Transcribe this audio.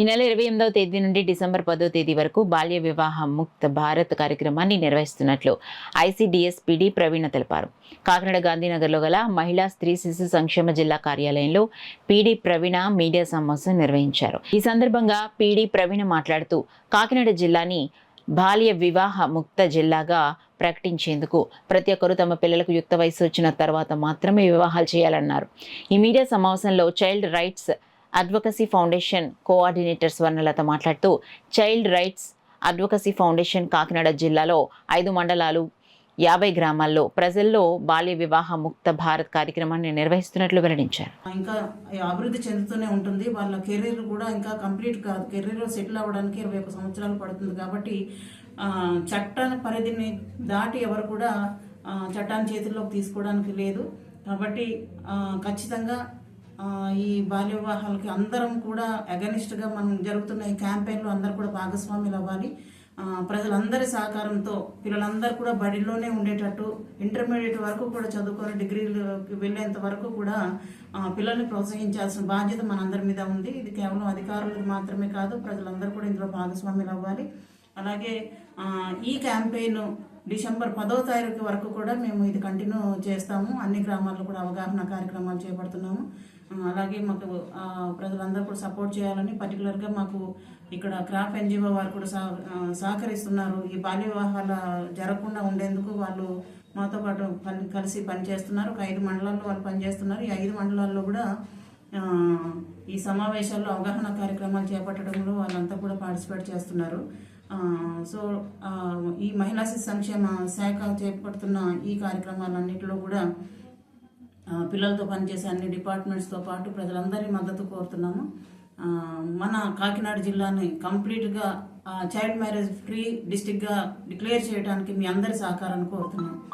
ఈ నెల 28వ తేదీ నుండి డిసెంబర్ 10వ తేదీ వరకు బాల్య వివాహ ముక్త భారత్ కార్యక్రమాన్ని నిర్వహిస్తున్నట్లు ఐసీడీఎస్ పీడీ ప్రవీణ తెలిపారు. కాకినాడ గాంధీనగర్లో గల మహిళా స్త్రీ శిశు సంక్షేమ జిల్లా కార్యాలయంలో పీడీ ప్రవీణ మీడియా సమావేశం నిర్వహించారు. ఈ సందర్భంగా పీడీ ప్రవీణ మాట్లాడుతూ కాకినాడ జిల్లాని బాల్య వివాహ ముక్త జిల్లాగా ప్రకటించేందుకు ప్రతి ఒక్కరూ తమ పిల్లలకు యుక్త వయసు వచ్చిన తర్వాత మాత్రమే వివాహాలు చేయాలన్నారు. ఈ మీడియా సమావేశంలో child rights advocacy foundation coordinator Swarnalatha మాట్లాడుతూ child rights advocacy foundation Kakinada జిల్లాలో 5 మండలాలు 50 గ్రామాల్లో ప్రజల్లో బాల్య వివాహ ముక్త భారత్ కార్యక్రమాన్ని నిర్వహిస్తున్నట్లు వెల్లడించారు. ఇంకా అభివృద్ధి చెందుతూనే ఉంటుంది. వాళ్ళ కెరీర్ కూడా ఇంకా కంప్లీట్ కాదు. కెరీర్ సెటిల్ అవ్వడానికి 21 సంవత్సరాలు పడుతుంది. కాబట్టి చట్టాల పరిధిని దాటి ఎవరు కూడా చట్టాన్ని చేతుల్లోకి తీసుకోవడానికి లేదు. కాబట్టి ఖచ్చితంగా ఈ బాల్య వివాహాలకి అందరం కూడా అగనిస్ట్గా మనం జరుగుతున్న ఈ క్యాంపెయిన్లో అందరూ కూడా భాగస్వాములు అవ్వాలి. ప్రజలందరి సహకారంతో పిల్లలందరూ కూడా బడిలోనే ఉండేటట్టు ఇంటర్మీడియట్ వరకు కూడా చదువుకొని డిగ్రీలోకి వెళ్ళేంత వరకు కూడా పిల్లల్ని ప్రోత్సహించాల్సిన బాధ్యత మనందరి మీద ఉంది. ఇది కేవలం అధికారులకు మాత్రమే కాదు, ప్రజలందరూ కూడా ఇందులో భాగస్వాములు అవ్వాలి. అలాగే ఈ క్యాంపెయిన్ డిసెంబర్ 10వ తారీఖు వరకు కూడా మేము ఇది కంటిన్యూ చేస్తాము. అన్ని గ్రామాల్లో కూడా అవగాహన కార్యక్రమాలు చేపడుతున్నాము. అలాగే మాకు ప్రజలందరూ కూడా సపోర్ట్ చేయాలని, పర్టికులర్గా మాకు ఇక్కడ క్రాప్ ఎన్జిఓ వారు కూడా సహకరిస్తున్నారు. ఈ బాల్య వివాహాల జరగకుండా ఉండేందుకు వాళ్ళు మాతో పాటు కలిసి పనిచేస్తున్నారు. ఒక 5 మండలాల్లో వాళ్ళు పనిచేస్తున్నారు. ఈ 5 మండలాల్లో కూడా ఈ సమావేశాల్లో అవగాహన కార్యక్రమాలు చేపట్టడంలో వాళ్ళంతా కూడా పార్టిసిపేట్ చేస్తున్నారు. సో ఈ మహిళా శిశు సంక్షేమ శాఖ చేపడుతున్న ఈ కార్యక్రమాలన్నింటిలో కూడా పిల్లలతో పనిచేసే అన్ని డిపార్ట్మెంట్స్తో పాటు ప్రజలందరి మద్దతు కోరుతున్నాము. మన కాకినాడ జిల్లాని కంప్లీట్గా చైల్డ్ మ్యారేజ్ ఫ్రీ డిస్టిక్గా డిక్లేర్ చేయడానికి మీ అందరి సహకారాన్ని కోరుతున్నాము.